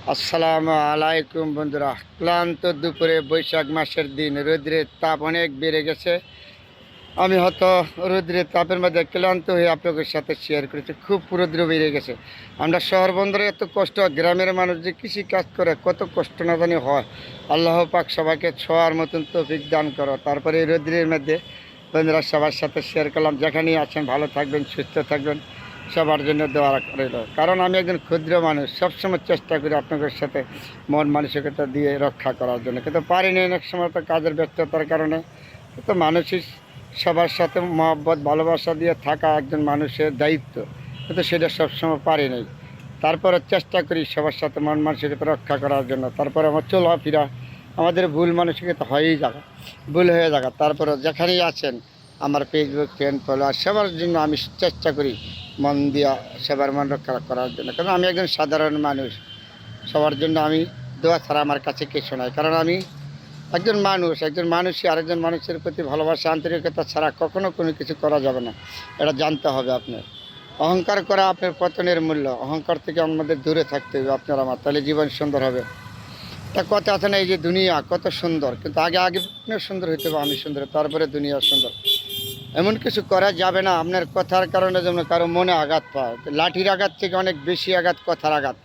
আসসালামু আলাইকুম বন্ধুরা। ক্লান্ত দুপুরে বৈশাখ মাসের দিন, রৌদ্রের তাপ অনেক বেড়ে গেছে। আমি হয়তো রৌদ্রের তাপের মধ্যে ক্লান্ত হয়ে আপনাদের সাথে শেয়ার করেছি। খুব রৌদ্র বেড়ে গেছে। আমরা শহর বন্দরে এত কষ্ট, গ্রামের মানুষ যে কৃষি কাজ করে কত কষ্ট না জানি হয়। আল্লাহ পাক সবাইকে ছোঁয়ার মতন তৌফিক দান করো। তারপরে এই রৌদ্রের মধ্যে বন্ধুরা সবার সাথে শেয়ার করলাম। যেখানেই আছেন ভালো থাকবেন, সুস্থ থাকবেন, সবার জন্য দোয়া রইল। কারণ আমি একজন ক্ষুদ্র মানুষ, সবসময় চেষ্টা করি আপনাদের সাথে মন মানসিকতা দিয়ে রক্ষা করার জন্য, কিন্তু পারিনি। অনেক সময় তো কাজের ব্যস্ততার কারণে। কিন্তু মানুষই সবার সাথে মহব্বত ভালোবাসা দিয়ে থাকা একজন মানুষের দায়িত্ব, কিন্তু সেটা সবসময় পারি নাই। তারপরে চেষ্টা করি সবার সাথে মন মানসিকতা রক্ষা করার জন্য। তারপরে আমার চলাফেরা, আমাদের ভুল মানসিকতা হয়েই যাবে, ভুল হয়ে যাবে। তারপরে যেখানেই আছেন আমার ফেসবুক ফ্রেন্ড ফলোয়ার, সবার জন্য আমি চেষ্টা করি মন দিয়া সবার মন রক্ষা করার জন্য। কারণ আমি একজন সাধারণ মানুষ, সবার জন্য আমি দোয়া ছাড়া আমার কাছে কিছু নাই। কারণ আমি একজন মানুষই আরেকজন মানুষের প্রতি ভালোবাসা আন্তরিকতা ছাড়া কখনো কোনো কিছু করা যাবে না। এটা জানতে হবে আপনার। অহংকার করা আপনার পতনের মূল্য। অহংকার থেকে আমাদের দূরে থাকতে হবে আপনার আমার, তাহলে জীবন সুন্দর হবে। তা কথা আছে না, এই যে দুনিয়া কত সুন্দর, কিন্তু আগে আপনার সুন্দর হইতে হবে, আমি সুন্দর, তারপরে দুনিয়া সুন্দর। এমন কিছু করা যাবে না আপনার কথার কারণে যেন কারো মনে আঘাত পায়। লাঠির আঘাত থেকে অনেক বেশি আঘাত কথার আঘাত।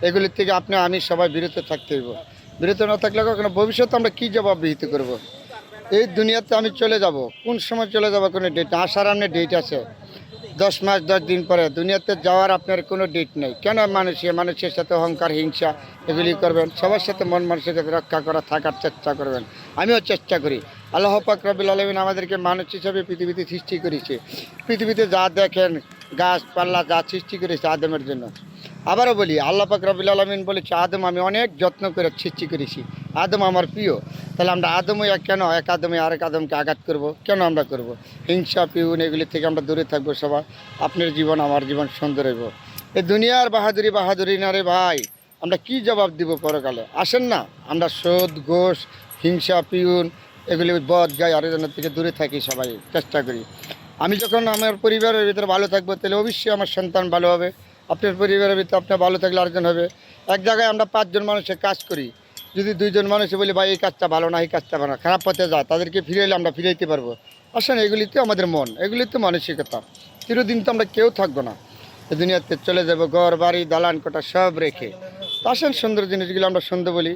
এগুলির থেকে আমি সবাই বিরত থাকতে হইব। বিরত না থাকলে কখনো ভবিষ্যতে আমরা কী জবাবদিহিত করব। এই দুনিয়াতে আমি চলে যাব, কোন সময় চলে যাব কোনো ডেট, আসার আপনার ডেট আছে 10 মাস 10 দিন পরে। দুনিয়াতে যাওয়ার আপনার কোনো ডেট নেই। কেন মানুষের সাথে অহংকার হিংসা এগুলি করবেন? সবার সাথে মন মানসিকতা রক্ষা করা, থাকার চেষ্টা করবেন। আমিও চেষ্টা করি। আল্লাহ পাক রব্বুল আলামিন আমাদেরকে মানুষ হিসাবে পৃথিবীতে সৃষ্টি করেছে। পৃথিবীতে যা দেখেন গাছপালা যা সৃষ্টি করেছে আদমের জন্য। আবারও বলি, আল্লাহ পাক রব্বুল আলামিন বলেছে আদম আমি অনেক যত্ন করে সৃষ্টি করেছি, আদম আমার প্রিয়। তাহলে আমরা আদমই কেন এক আদমে আরেক আদমকে আঘাত করব? কেন আমরা করব? হিংসা পিউন এগুলি থেকে আমরা দূরে থাকবো সবাই। আপনার জীবন আমার জীবন সুন্দর হইব। এই দুনিয়ার বাহাদুরি না রে ভাই। আমরা কি জবাব দিব পরকালে? আসেন না, আমরা সুদ ঘোষ হিংসা পিউন এগুলি বদ গায়ে আরেকজনের থেকে দূরে থাকি, সবাই চেষ্টা করি। আমি যখন আমার পরিবারের ভিতরে ভালো থাকবো, তাহলে অবশ্যই আমার সন্তান ভালো হবে। আপনার পরিবারের ভিতরে আপনার ভালো থাকলে আরেকজন হবে। এক জায়গায় আমরা 5 জন মানুষের কাজ করি, যদি 2 জন মানুষে বলি ভাই এই কাজটা ভালো না, এই কাজটা ভালো না, খারাপ পথে যায়, তাদেরকে ফিরাইলে আমরা ফিরাইতে পারবো। আসেন, এগুলিতে আমাদের মন, এগুলিতে মানসিকতা। চিরদিন তো আমরা কেউ থাকবো না, এই দুনিয়াতে চলে যাবো, ঘর বাড়ি দালান কোটা সব রেখে। তো আসেন, সুন্দর জিনিসগুলি আমরা সুন্দর বলি,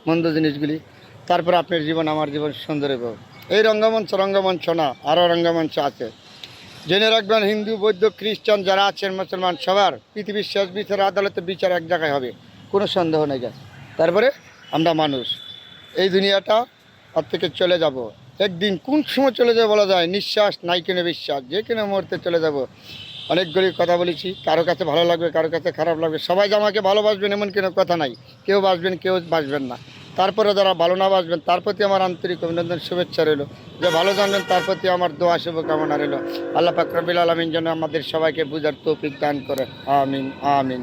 মন্দ জিনিসগুলি। তারপর আপনার জীবন আমার জীবন সুন্দর হবে। এই রঙ্গমঞ্চ না, আরও রঙ্গমঞ্চ আছে। জেনে রাখবেন, হিন্দু বৌদ্ধ খ্রিস্টান যারা আছেন মুসলমান সবার পৃথিবীর শেষ বিচার আদালতে বিচার এক জায়গায় হবে, কোনো সন্দেহ নেই। তারপরে আমরা মানুষ, এই দুনিয়াটা আর থেকে চলে যাব একদিন। কোন সময় চলে যাবে বলা যায়, নিঃশ্বাস নাই কিনে বিশ্বাস, যে কোনো মুহূর্তে চলে যাব। অনেকগুলি কথা বলেছি, কারো কাছে ভালো লাগবে, কারো কাছে খারাপ লাগবে। সবাই যে আমাকে ভালোবাসবেন এমন কোনো কথা নাই। কেউ বাসবেন, কেউ বাসবেন না। তারপরে যারা ভালো না বাসবেন তার প্রতি আমার আন্তরিক অভিনন্দন, শুভেচ্ছা রইল। যে ভালো জানবেন তার প্রতি আমার দোয়া শুভকামনা রইল। আল্লাহ পাক রব্বুল আলামিন যেন আমাদের সবাইকে বুঝার তৌফিক দান করে। আমিন আমিন।